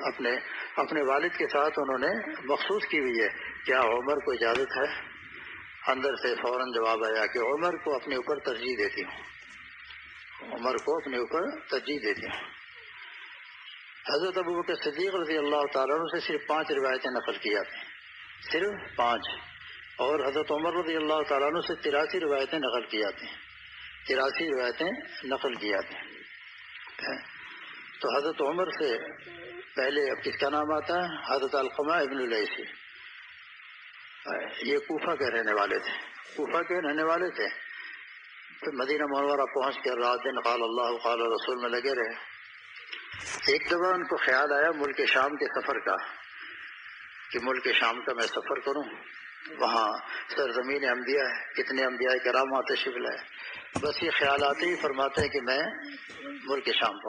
[SPEAKER 2] اپنے والد کے ساتھ انہوں نے مخصوص کی ہوئی ہے، کیا عمر کو اجازت ہے؟ اندر سے فوراً جواب آیا کہ عمر کو اپنے اوپر ترجیح دیتی ہوں، عمر کو اپنے اوپر ترجیح دیتی ہوں۔ حضرت ابوبکر صدیق رضی اللہ تعالیٰ عنہ سے صرف 5 روایتیں نقل کی جاتی ہیں، صرف 5، اور حضرت عمر رضی اللہ تعالیٰ عنہ سے 83 روایتیں نقل کی جاتی ہیں۔ 83 روایتیں نقل کی جاتی ہیں. تو حضرت عمر سے پہلے اب کس کا نام آتا ہے؟ حضرت علقمہ ابن الیثی. یہ کوفہ کے رہنے والے تھے. کوفہ کے رہنے والے تھے. پھر مدینہ منورہ پہنچ کر رات دن قال اللہ قال رسول میں لگے رہے. ایک دفعہ ان کو خیال آیا ملک شام کے سفر کا کہ ملک شام کا میں سفر کروں. وہاں سرزمین انبیاء ہے, کتنے انبیاء کرام تشریف لائے. بس یہ خیال آتے ہی فرماتے ہیں کہ میں ملک شام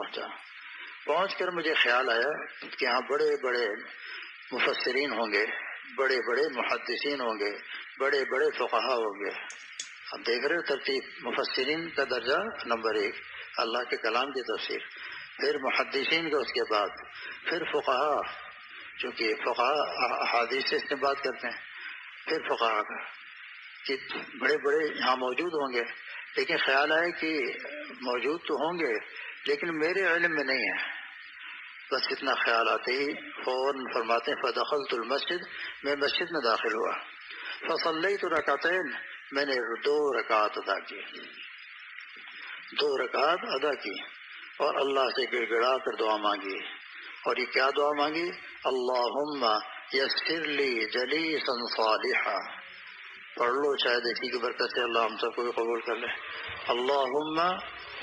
[SPEAKER 2] پہنچ کر مجھے خیال آیا کہ یہاں بڑے بڑے مفسرین ہوں گے, بڑے بڑے محدثین ہوں گے, بڑے بڑے فقہا ہوں گے. اب دیکھ رہے ہو ترتیب, مفسرین کا درجہ نمبر 1, اللہ کے کلام کی تفسیر, پھر محدثین کا اس کے بعد, پھر فقہا, چونکہ فقہا احادیث سے استنباط کرتے ہیں, پھر فقہا کا کہ بڑے بڑے یہاں موجود ہوں گے. لیکن خیال آئے کہ موجود تو ہوں گے لیکن میرے علم میں نہیں ہے. بس اتنا خیال آتے ہی فوراً فرماتے ہیں فدخلت المسجد, میں مسجد میں داخل ہوا. فصلیت رکعتین, میں نے 2 رکعت ادا کی, 2 رکعت ادا کی اور اللہ سے گڑ گڑا کر دعا مانگی. اور یہ کیا دعا مانگی؟ اللہم یسر لی جلیسا صالحا. پڑھ لو, شاید اسی کی برکت سے اللہ ہم سب کو بھی قبول کر لے. اللہم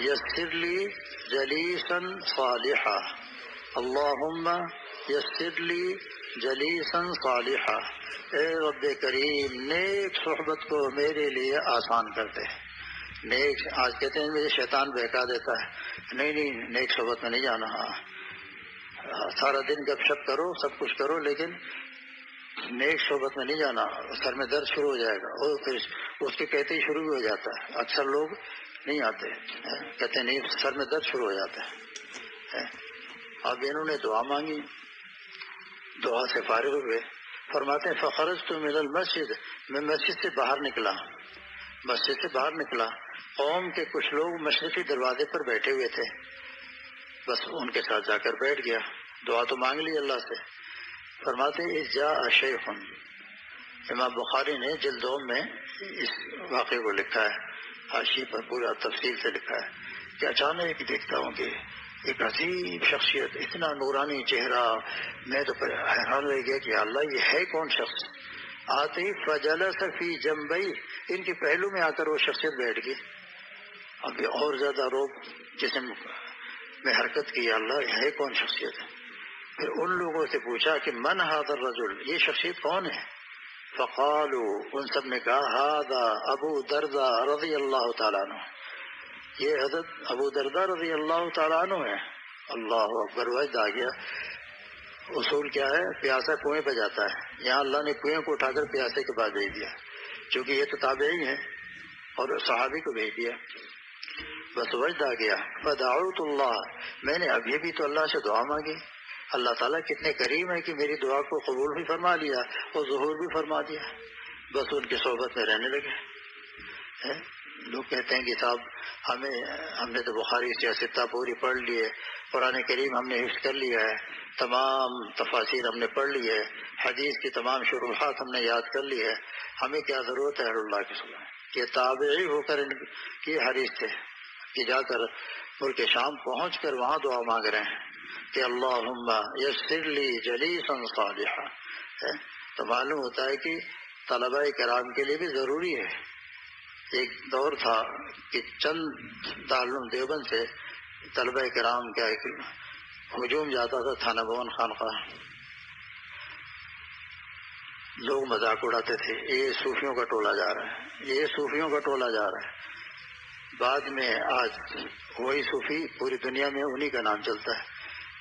[SPEAKER 2] یسر لی جلیسا صالحا, اللہم یسر لی جلیسا صالحا. اے رب کریم نیک صحبت کو میرے لیے آسان کر دے. نیک, آج کہتے ہیں مجھے شیطان بہکا دیتا ہے, نہیں نیک صحبت میں نہیں جانا. سارا دن گپ شپ کرو, سب کچھ کرو, لیکن نیک صحبت میں نہیں جانا, سر میں درد شروع ہو جائے گا. اور پھر اس کے کہتے ہی شروع بھی ہو جاتا ہے. اکثر لوگ نہیں آتے, کہتے ہیں نہیں سر میں درد شروع ہو جاتا ہے. اب انہوں نے دعا مانگی, دعا سے فارغ ہوئے. فرماتے ہیں فخرجت من المسجد, میں مسجد سے باہر نکلا. قوم کے کچھ لوگ مشرقی دروازے پر بیٹھے ہوئے تھے. بس ان کے ساتھ جا کر بیٹھ گیا. دعا تو مانگ لی اللہ سے. فرماتے ہیں اذ جاء شیخ, امام بخاری نے جلد 2 میں اس واقعے کو لکھا ہے, حاشیے پر پورا تفصیل سے لکھا ہے کہ اچانک دیکھتا ہوں کہ ایک عظیم شخصیت, اتنا نورانی چہرہ, میں تو حیران رہ گیا کہ اللہ یہ ہے کون شخص. آتے ہی فجلس فی جنبی, ان کے پہلو میں آ کر وہ شخصیت بیٹھ گئی. اب یہ اور زیادہ روب جسم میں حرکت کی, اللہ یہ ہے کون شخصیت. پھر ان لوگوں سے پوچھا کہ من ھذا الرجل, یہ شخصیت کون ہے. فقالوا, ان سب نے کہا ھذا ابو درداء رضی اللہ تعالیٰ عنہ, یہ حضرت ابو درداء رضی اللہ تعالیٰ عنہ ہے. اللہ اکبر, وجد آ گیا. اصول کیا ہے, پیاسا کنویں پہ جاتا ہے, یہاں اللہ نے کنویں کو اٹھا کر پیاسے کے پاس بھیج دیا, چونکہ یہ تو تابعی ہیں اور صحابی کو بھیج دیا. بس وجد آ گیا. فدعوت اللہ, میں نے ابھی بھی تو اللہ سے دعا مانگی. اللہ تعالیٰ کتنے کریم ہے کہ میری دعا کو قبول بھی فرما لیا اور ظہور بھی فرما دیا. بس ان کی صحبت میں رہنے لگے. لوگ کہتے ہیں کہ صاحب ہم نے تو بخاری سیاستہ پوری پڑھ لی ہے, قرآن کریم ہم نے حفظ کر لیا ہے, تمام تفاسیر ہم نے پڑھ لی ہے, حدیث کی تمام شروحات ہم نے یاد کر لی ہے, ہمیں کیا ضرورت ہے اللہ کے سوا. یہ تابعی ہو کر ان کی حدیث تھے کہ جا کر ملک شام پہنچ کر وہاں دعا مانگ رہے ہیں کہ اللہم یسر لی جلیسا صالحا. تو معلوم ہوتا ہے کہ طلبہ کرام کے لیے بھی ضروری ہے. ایک دور تھا کہ چند دارالعلوم دیوبند سے طلبہ کرام کا ایک ہجوم جاتا تھا تھانہ بھون خانقاہ. لوگ مذاق اڑاتے تھے, یہ صوفیوں کا ٹولہ جا رہا ہے, یہ صوفیوں کا ٹولہ جا رہا ہے. بعد میں آج وہی صوفی پوری دنیا میں انہی کا نام چلتا ہے.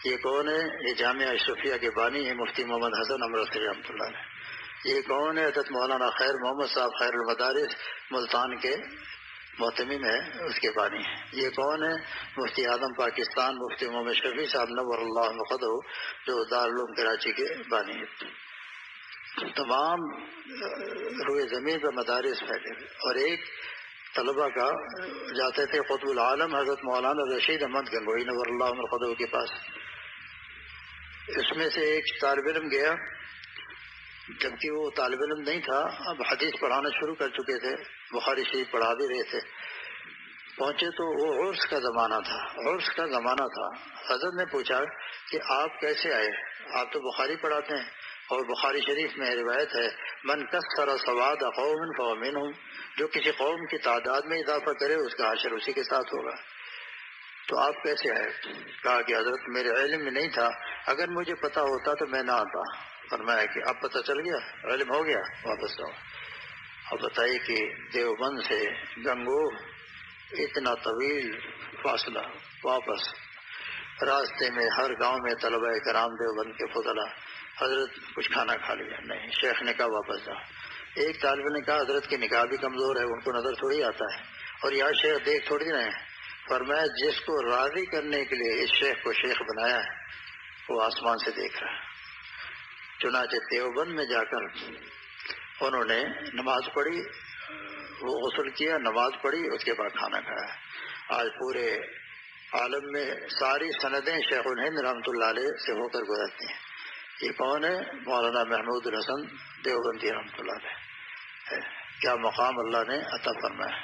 [SPEAKER 2] یہ کون ہے؟ یہ جامعہ اشرفیہ کے بانی ہے مفتی محمد حسن امرتی رحمۃ اللہ علیہ. یہ کون ہے؟ حضرت مولانا خیر محمد صاحب خیر المدارس ملتان کے محتمم ہے, اس کے بانی ہیں. یہ کون ہے؟ مفتی اعظم پاکستان مفتی محمد شفیع صاحب نور اللہ مقدہ, جو دارالعلوم کراچی کے بانی ہیں. تمام روئے زمین پر مدارس پھیلے ہوئے. اور ایک طلبہ کا جاتے تھے قطب العالم حضرت مولانا رشید احمد گنگوئی نور اللہ مقدہ کے پاس. اس میں سے ایک طالب علم گیا, جبکہ وہ طالب علم نہیں تھا, اب حدیث پڑھانا شروع کر چکے تھے, بخاری شریف پڑھا بھی رہے تھے. پہنچے تو وہ عرس کا زمانہ تھا، عرس کا زمانہ تھا۔ حضرت نے پوچھا کہ آپ کیسے آئے؟ آپ تو بخاری پڑھاتے ہیں، اور بخاری شریف میں روایت ہے من کثر سواد قوم فمنہم، جو کسی قوم کی تعداد میں اضافہ کرے اس کا حشر اسی کے ساتھ ہوگا۔ تو آپ کیسے آئے؟ کہا کہ حضرت میرے علم میں نہیں تھا، اگر مجھے پتا ہوتا تو میں نہ آتا۔ فرمایا کہ اب پتہ چل گیا، علم ہو گیا، واپس جاؤ۔ اب بتائیے کہ دیوبند سے گنگو اتنا طویل فاصلہ، واپس راستے میں ہر گاؤں میں طلبہ کرام دیوبند کے فضلا، حضرت کچھ کھانا کھا لیا؟ نہیں۔ شیخ نے کہا واپس جاؤ۔ ایک طالب نے کہا حضرت کی نگاہ بھی کمزور ہے، ان کو نظر تھوڑی آتا ہے، اور یہاں شیخ دیکھ تھوڑی رہے ہیں۔ فرمایا جس کو راضی کرنے کے لیے اس شیخ کو شیخ بنایا ہے وہ آسمان سے دیکھ رہا ہے۔ چنانچہ دیوبند میں جا کر انہوں نے نماز پڑھی، وہ غسل کیا، نماز پڑھی، اس کے بعد کھانا کھایا۔ آج پورے عالم میں ساری سندیں شیخ الہند رحمۃ اللہ علیہ سے ہو کر گزرتی ہیں۔ یہ کون ہے؟ مولانا محمود الحسن دیوبندی رحمۃ اللہ علیہ ہے۔ کیا مقام اللہ نے عطا فرمایا!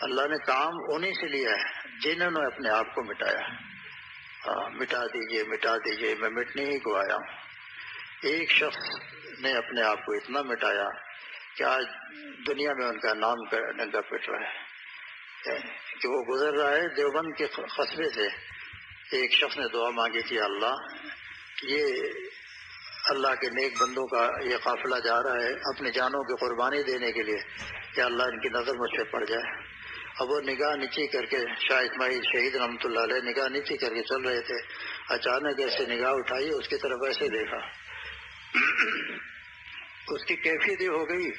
[SPEAKER 2] اللہ نے کام انہی سے لیا ہے جنہوں نے اپنے آپ کو مٹایا۔ مٹا دیجئے مٹا دیجئے، میں مٹنے ہی کو آیا ہوں۔ ایک شخص نے اپنے آپ کو اتنا مٹایا کہ آج دنیا میں ان کا نام ننگا پٹ رہا ہے کہ وہ گزر رہا ہے دیوبند کے قصبے سے۔ ایک شخص نے دعا مانگی کہ اللہ، یہ اللہ کے نیک بندوں کا یہ قافلہ جا رہا ہے اپنی جانوں کی قربانی دینے کے لیے، کہ اللہ ان کی نظر مجھ پہ پڑ جائے۔ اب وہ نگاہ نیچی کر کے، شاہ اسماعیل شہید رحمۃ اللہ علیہ نگاہ نیچی کر کے چل رہے تھے، اچانک ایسے نگاہ اٹھائی، اس کی طرف ایسے دیکھا، اس کی کیفیت یہ ہو گئی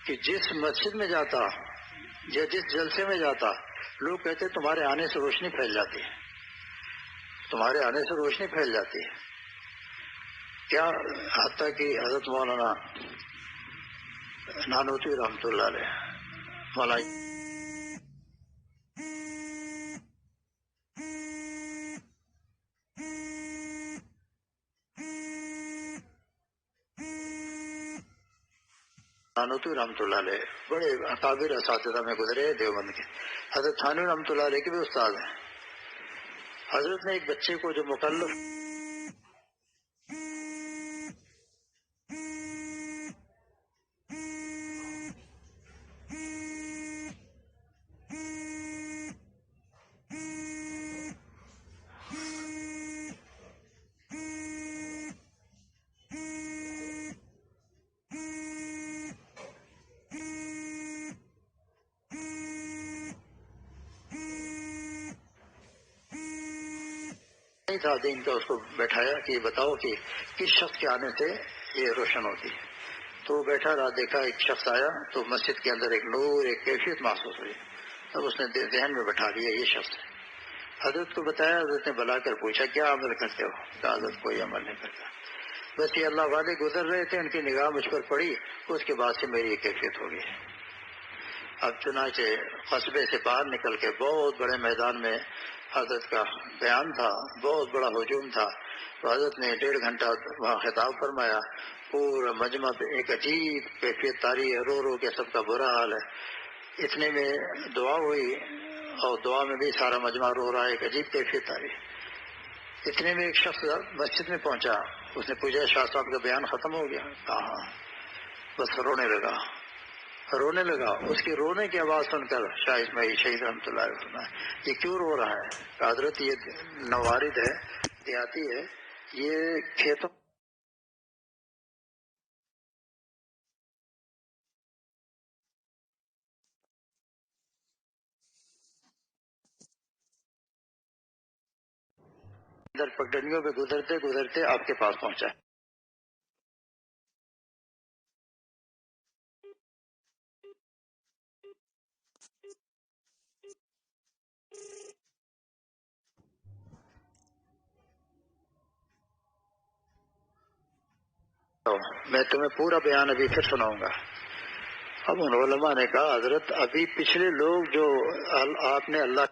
[SPEAKER 2] کہ جس مسجد میں جاتا یا جس جلسے میں جاتا لوگ کہتے تمہارے آنے سے روشنی پھیل جاتی ہے، تمہارے آنے سے روشنی پھیل جاتی ہے۔ کیا حتیٰ کہ حضرت مولانا نانوتوی رحمۃ اللہ علیہ، مولانا نانوتوی رحمۃ اللہ علیہ بڑے اکابر اساتذہ میں گزرے دیوبند کے۔ حضرت تھانوی رحمۃ اللہ علیہ کے بھی استاد ہیں۔ حضرت نے ایک بچے کو جو مکلف تھا دین کا، اس کو بیٹھایا کہ بتاؤ کہ کس شخص کے آنے سے یہ روشن ہوتی ہے۔ تو وہ بیٹھا رہا، دیکھا ایک شخص آیا تو مسجد کے اندر ایک نور، ایک کیفیت محسوس ہوئی۔ اب اس نے ذہن میں بٹھا لیا یہ شخص ہے۔ حضرت کو بتایا، حضرت نے بلا کر پوچھا کیا عمل کرتے ہو؟ کہا حضرت کوئی عمل نہیں کرتا، بس یہ اللہ والے گزر رہے تھے، ان کی نگاہ مجھ پر پڑی، اس کے بعد سے میری یہ کیفیت ہو گئی۔ اب چنانچہ قصبے سے باہر نکل کے بہت بڑے میدان میں حضرت کا بیان تھا، بہت بڑا ہجوم تھا، تو حضرت نے 1.5 گھنٹہ وہاں خطاب فرمایا۔ پورا مجمع پہ ایک عجیب کیفیت طاری ہے، رو رو کے سب کا برا حال ہے۔ اتنے میں دعا ہوئی، اور دعا میں بھی سارا مجمع رو رہا ہے، ایک عجیب کیفیت طاری۔ اتنے میں ایک شخص مسجد میں پہنچا، اس نے پوچھا شاہ صاحب کا بیان ختم ہو گیا؟ کہا بس رونے لگا۔ اس کی رونے کی آواز سن کر شاہ اسماعیل شہید رحمۃ اللہ علیہ فرمایا یہ کیوں رو رہا ہے؟ کہ حضرت یہ نوارد ہے، دیہاتی ہے، یہ کھیتوں اندر پگڈنڈیوں پہ گزرتے گزرتے آپ کے پاس پہنچا۔ میں تمہیں پورا بیان ابھی پھر سناؤں گا۔ اب ان علماء نے کہا حضرت ابھی پچھلے لوگ جو آپ نے اللہ